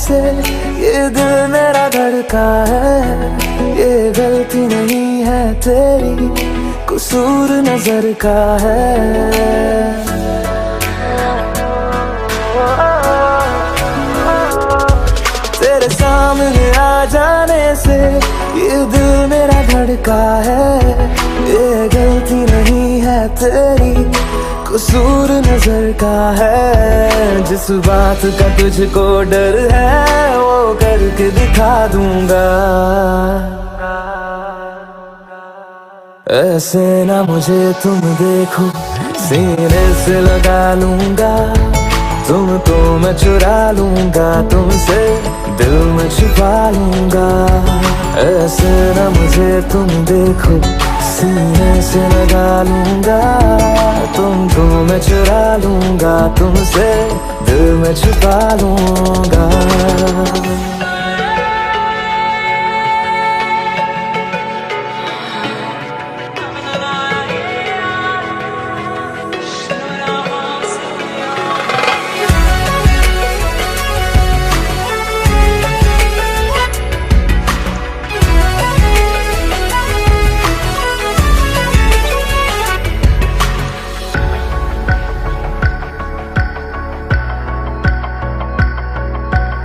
से ये दिल मेरा धड़का है। ये गलती नहीं है तेरी, कसूर नजर का है। तेरे सामने आ जाने से ये दिल मेरा धड़का है। ये गलती नहीं है तेरी, कसूर नजर का है। जिस बात का तुझको डर है वो करके दिखा दूंगा। ऐसे ना मुझे तुम देखो, सीने से लगा लूंगा। तुमको मैं चुरा लूंगा, तुमसे दिल में छुपा लूंगा। ऐसे ना मुझे तुम देखो, सीने से लगा लूंगा। तुमको मैं चुरा लूंगा, तुमसे दिल में छुपा लूंगा।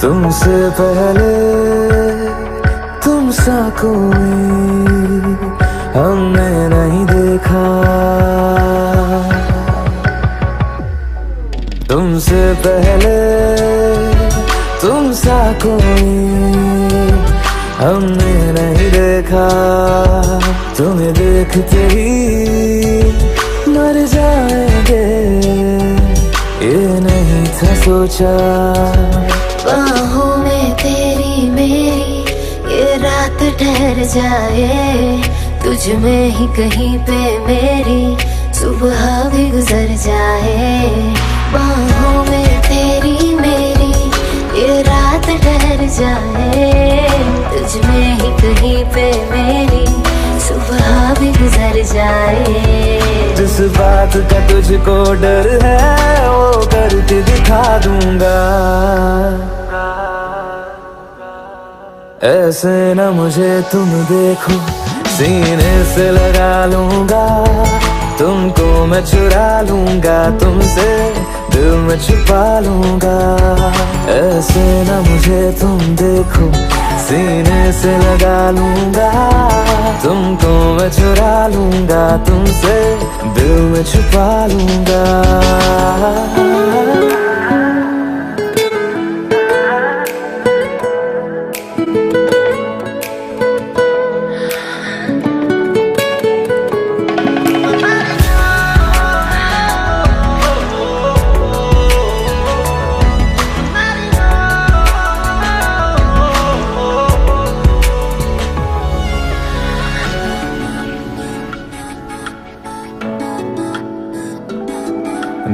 तुमसे पहले तुम सा कोई हमने नहीं देखा। तुमसे पहले तुम सा कोई हमने नहीं देखा। तुम्हें देखते ही मर जाएंगे, ये नहीं था सोचा। बाहों में तेरी मेरी ये रात ठहर जाए। तुझ में ही कहीं पे मेरी सुबह भी गुजर जाए। बाहों में तेरी मेरी ये रात ठहर जाए। तुझ में ही कहीं पे मेरी सुबह भी गुजर जाए। जिस बात का तुझको डर है वो करके दिखा दूंगा। ऐसे ना मुझे तुम देखो, सीने से लगा लूंगा। तुमको मैं चुरा लूंगा, तुमसे दिल में छुपा लूंगा। ऐसे ना मुझे तुम देखो, सीने से लगा लूंगा। तुमको मैं चुरा लूंगा, तुमसे दिल में छुपा लूंगा।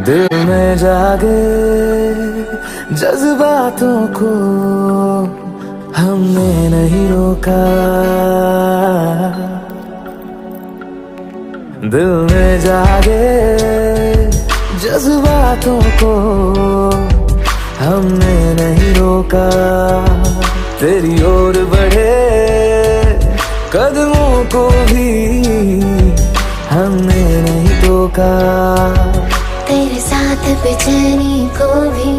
दिल में जागे जज्बातों को हमने नहीं रोका। दिल में जागे जज्बातों को हमने नहीं रोका। तेरी ओर बढ़े कदमों को भी हमने नहीं टोका। तेरे साथ बेचैनी को भी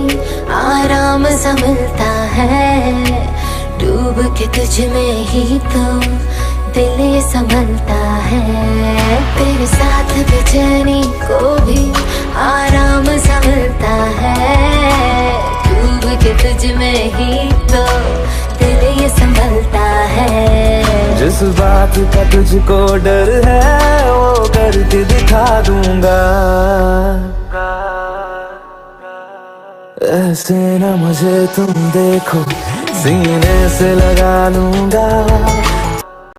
आराम सा मिलता है। डूब के तुझ में ही तो दिल ये संभलता है। तेरे साथ बेचैनी को भी आराम सा मिलता है। डूब के तुझ में ही तो दिल ये संभलता है। जिस बात का तुझको डर है वो करके दिखा दूंगा। ऐसे ना मुझे तुम देखो, सीने से लगा लूंगा।